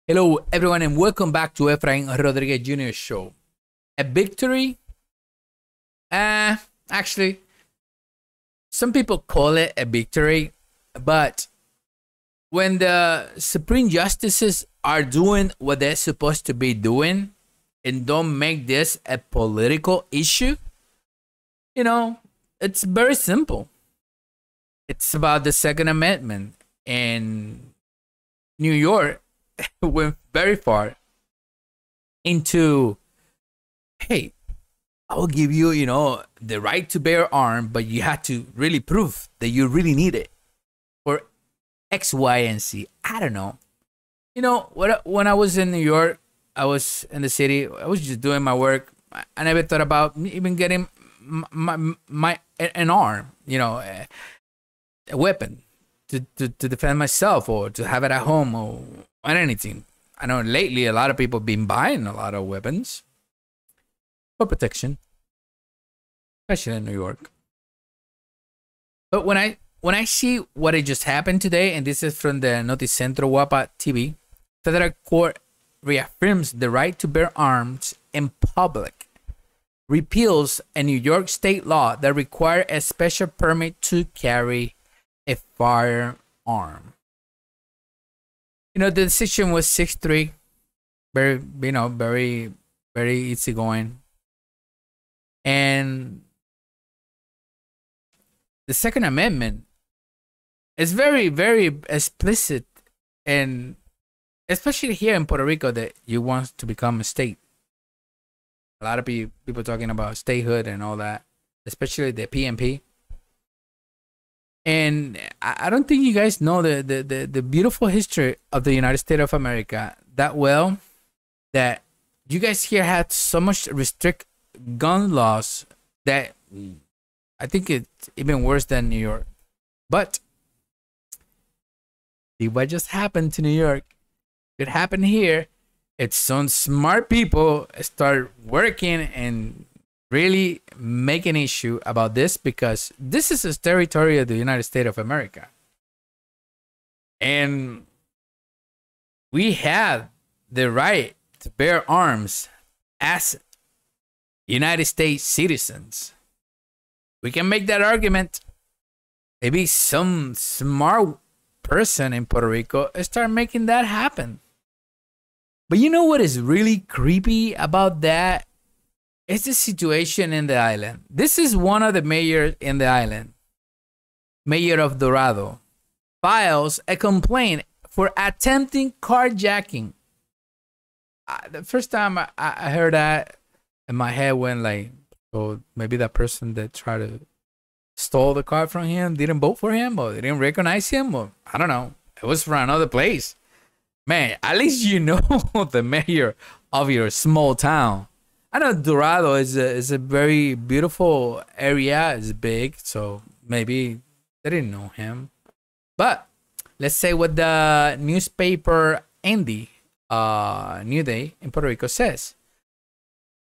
Hello, everyone, and welcome back to Efrain Rodriguez Jr. Show. A victory? Actually, some people call it a victory, but when the Supreme Justices are doing what they're supposed to be doing and don't make this a political issue, it's very simple. It's about the Second Amendment, and New York went very far into, hey, I will give you, the right to bear arms, but you have to really prove that you really need it for X, Y, and Z. I don't know. When I was in New York, I was in the city. I was just doing my work. I never thought about even getting an arm, a weapon to defend myself or to have it at home or anything. I know lately a lot of people have been buying a lot of weapons for protection, especially in New York. But when I see what it just happened today, and this is from the Noticentro Guapa TV, federal court reaffirms the right to bear arms in public, repeals a New York state law that requires a special permit to carry a firearm. The decision was 6-3, very, very, very easygoing. And the Second Amendment is very, very explicit, and especially here in Puerto Rico, that you want to become a state. A lot of people talking about statehood and all that, especially the PNP. And I don't think you guys know the beautiful history of the United States of America that well, that you guys here had so much restrict gun laws that I think it's even worse than New York. But see what just happened to New York. It happened here. It's some smart people start working and really make an issue about this, because this is a territory of the United States of America. And we have the right to bear arms as United States citizens. We can make that argument. Maybe some smart person in Puerto Rico start making that happen. But you know what is really creepy about that? It's the situation in the island. This is one of the mayors in the island, Mayor of Dorado, files a complaint for attempting carjacking. The first time I heard that, and my head went like, oh, maybe that person that tried to stole the car from him didn't vote for him, or they didn't recognize him, or I don't know. It was from another place. Man, at least you know the mayor of your small town. I know Dorado is a very beautiful area. It's big, so maybe they didn't know him. But let's say what the newspaper Andy, New Day in Puerto Rico says.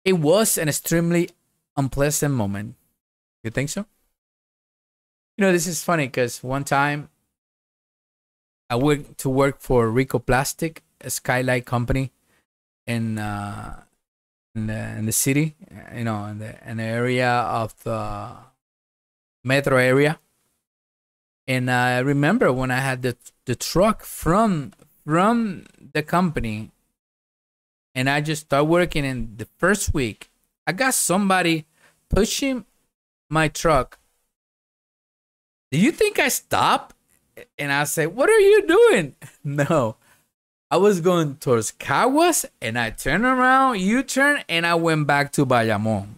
It was an extremely unpleasant moment. You think so? This is funny because one time I went to work for Rico Plastic, a skylight company in the city, in the area of the metro area. And I remember when I had the truck from the company, and I just started working in the first week, I got somebody pushing my truck. Do you think I stopped? And I said, what are you doing? No. I was going towards Caguas, and I turned around, U-turn, and I went back to Bayamón.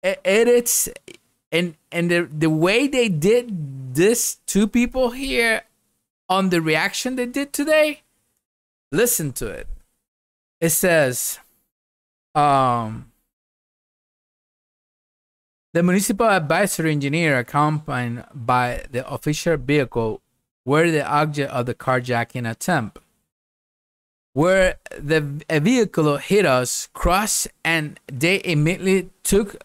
The way they did this to people here on the reaction they did today, listen to it. It says, the municipal advisory engineer accompanied by the official vehicle were the object of the carjacking attempt, where a vehicle hit us, crashed, and they immediately took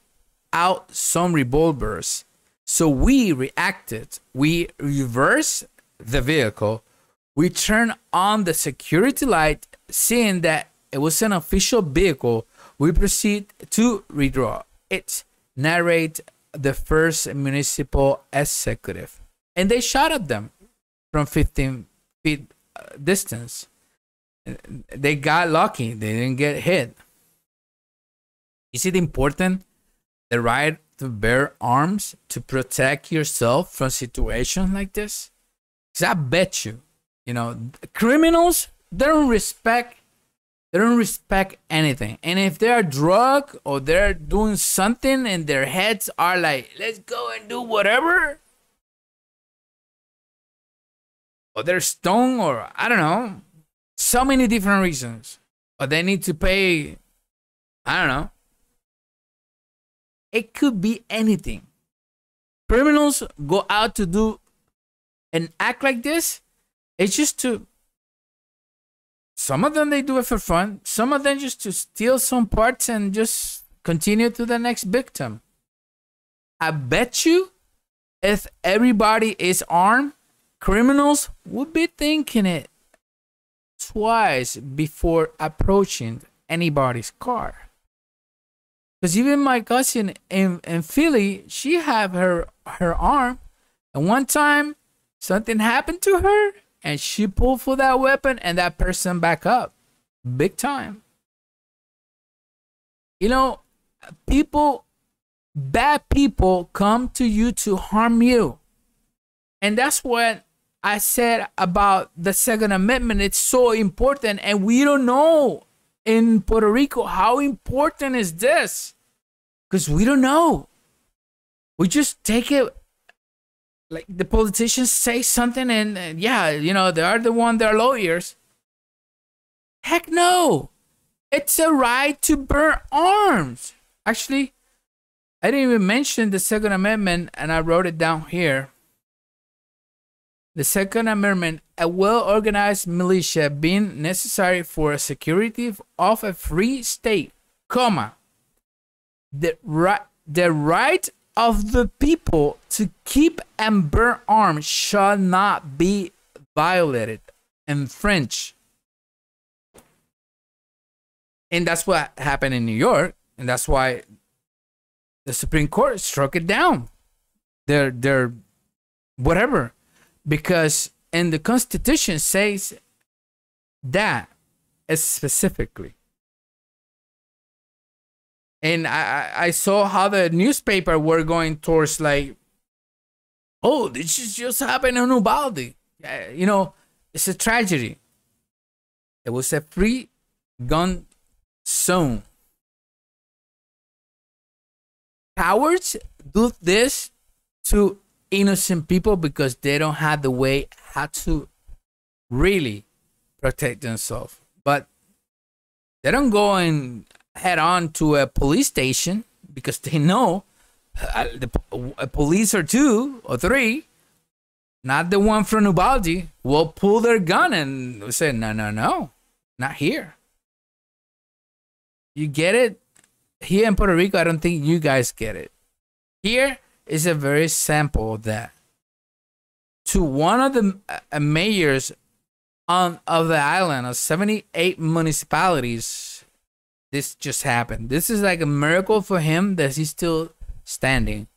out some revolvers. So we reacted. We reversed the vehicle. We turn on the security light, seeing that it was an official vehicle. We proceed to redraw it, narrate the first municipal executive. And they shot at them from 15 feet distance. They got lucky. They didn't get hit. Is it important, the right to bear arms to protect yourself from situations like this? Because I bet you, criminals, they don't respect anything. And if they're drunk or they're doing something and their heads are like, let's go and do whatever, or they're stoned, or I don't know, so many different reasons, or they need to pay, I don't know. It could be anything. Criminals go out to do and act like this. It's just to, some of them they do it for fun. Some of them just to steal some parts and just continue to the next victim. I bet you if everybody is armed, criminals would be thinking it twice before approaching anybody's car. Because even my cousin in Philly, she had her arm, and one time something happened to her, and she pulled for that weapon, and that person back up, big time. Bad people come to you to harm you, and that's what I said about the Second Amendment. It's so important, and we don't know in Puerto Rico how important is this, because we don't know. We just take it like the politicians say something, and they are the one, they're lawyers. Heck no, it's a right to bear arms. Actually, I didn't even mention the Second Amendment, and I wrote it down here. The Second Amendment, a well-organized militia being necessary for a security of a free state, comma, the right of the people to keep and bear arms shall not be violated, infringed. And that's what happened in New York, and that's why the Supreme Court struck it down. They're whatever. Because in the Constitution says that specifically. And I saw how the newspaper were going towards like, oh, this just happened in Ubalde. It's a tragedy. It was a free gun zone. Cowards do this to innocent people because they don't have the way how to really protect themselves. But they don't go and head on to a police station because they know a police or two or three, not the one from Ubalde, will pull their gun and say, no, not here. You get it? Here in Puerto Rico, I don't think you guys get it. Here is a very sample of that. To one of the mayors of the island of 78 municipalities, this just happened. This is like a miracle for him that he's still standing,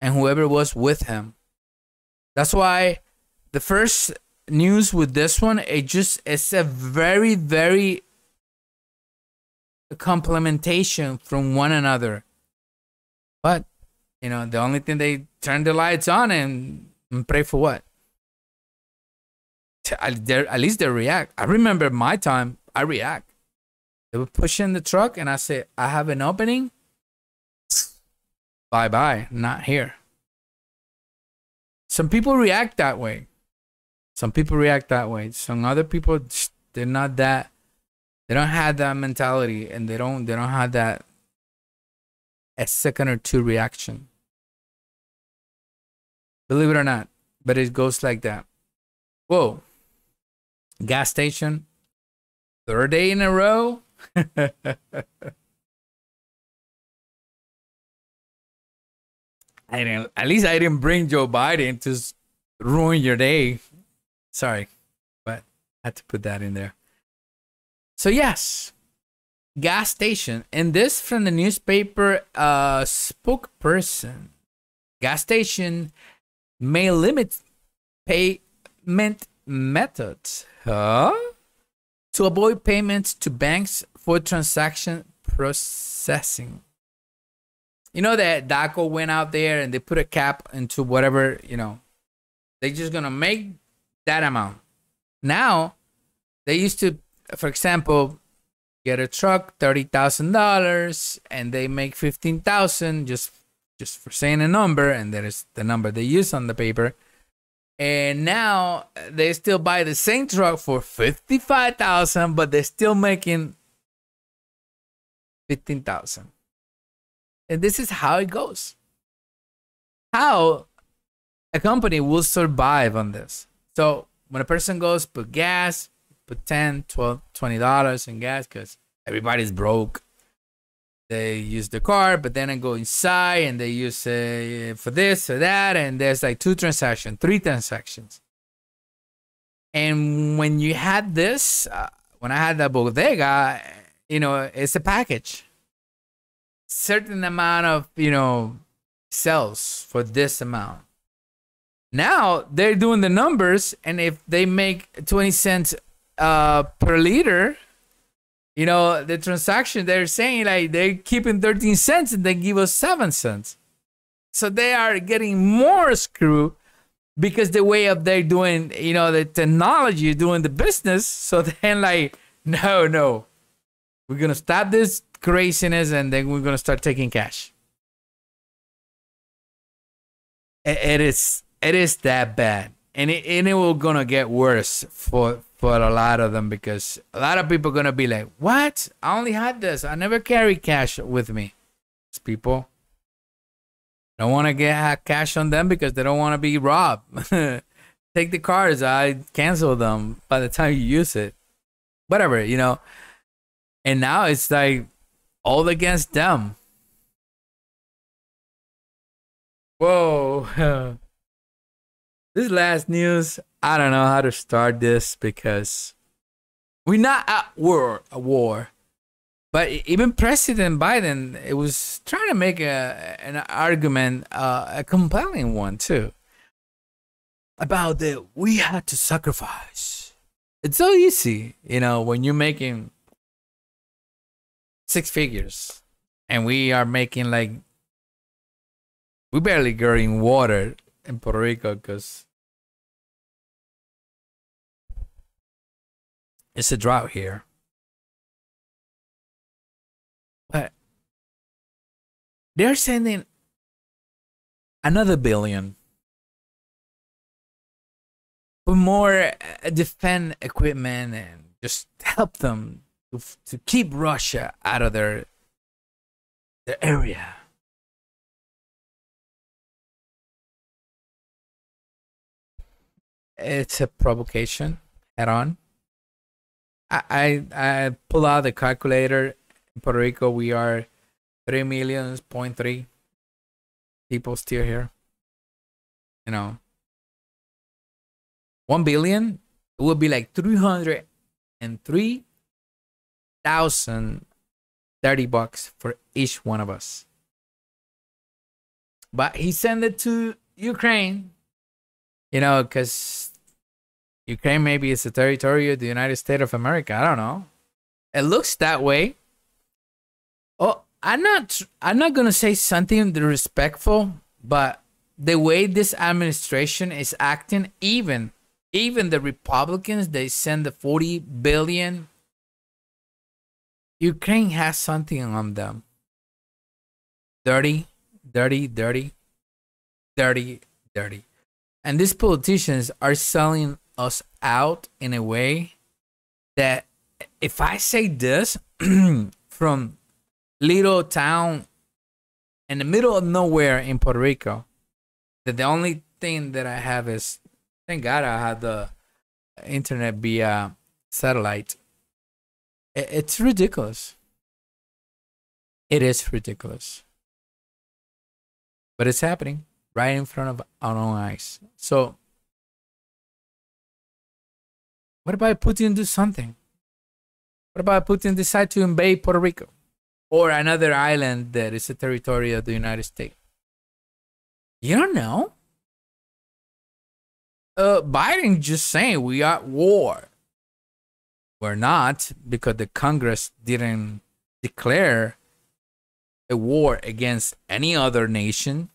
and whoever was with him. That's why the first news with this one, it's a very, very complementation from one another. But the only thing, they turn the lights on and pray for what? At least they react. I remember my time, I react. They were pushing the truck and I said, I have an opening. Bye-bye, not here. Some people react that way. Some other people, they're not that. They don't have that mentality, and they don't have that a second or two reaction. Believe it or not, but it goes like that. Whoa. Gas station. Third day in a row. At least I didn't bring Joe Biden to ruin your day. Sorry, but Had to put that in there. So yes, gas station, and this from the newspaper spokesperson. Gas station may limit payment methods, to avoid payments to banks for transaction processing. You know that DACO went out there and they put a cap into whatever, they're just gonna make that amount. Now, they used to, for example, get a truck, $30,000, and they make 15,000 just for saying a number, and that is the number they use on the paper. And now they still buy the same truck for 55,000, but they're still making 15,000. And this is how it goes. How a company will survive on this. So when a person goes put gas, put $10, $12, $20 in gas because everybody's broke. They use the car, but then I go inside and they use for this or that, and there's like 2 transactions, 3 transactions. And when you had this, when I had the bodega, it's a package. Certain amount of, sales for this amount. Now they're doing the numbers, and if they make 20 cents per liter, the transaction, they're saying like they're keeping 13 cents and they give us 7 cents. So they are getting more screw because the way of they're doing, the technology, doing the business. So then like, no, we're going to stop this craziness and then we're going to start taking cash. It is that bad. And it will going to get worse for a lot of them, because a lot of people are going to be like, what? I only had this. I never carry cash with me. These people don't want to get cash on them because they don't want to be robbed. Take the cards. I cancel them by the time you use it. Whatever, And now it's like all against them. Whoa. This last news, I don't know how to start this because we're not at war. But even President Biden, it was trying to make an argument, a compelling one too, about that we had to sacrifice. It's so easy, when you're making 6 figures and we are making like, we barely getting water in Puerto Rico because it's a drought here. But they're sending another billion for more defense equipment and just help them to keep Russia out of their area. It's a provocation head on. I pull out the calculator. In Puerto Rico, we are 3 million, 0.3 people still here. 1 billion, it would be like 303,000 $30 for each one of us. But he sent it to Ukraine, because Ukraine maybe is a territory of the United States of America. I don't know. It looks that way. Oh, I'm not gonna say something disrespectful, but the way this administration is acting, even the Republicans, they send the 40 billion. Ukraine has something on them. Dirty. And these politicians are selling us out in a way that if I say this from little town in the middle of nowhere in Puerto Rico, that the only thing that I have is, thank God I had the internet via satellite. It's ridiculous. It is ridiculous. But it's happening right in front of our own eyes. So What about Putin do something? What about Putin decide to invade Puerto Rico or another island that is a territory of the United States? You don't know. Biden just saying we are at war. We're not, because the Congress didn't declare a war against any other nation.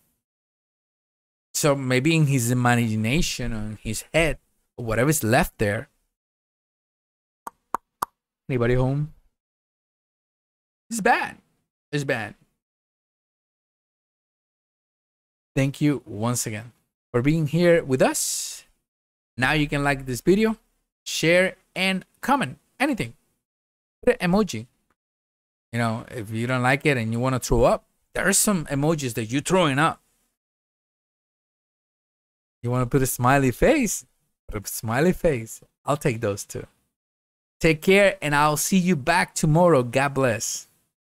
So maybe in his imagination, or in his head, or whatever's left there. Anybody home? It's bad. It's bad. Thank you once again for being here with us. Now you can like this video, share, and comment anything. Put an emoji. You know, if you don't like it and you want to throw up, there are some emojis that you're throwing up. You want to put a smiley face? Put a smiley face. I'll take those too. Take care, and I'll see you back tomorrow. God bless.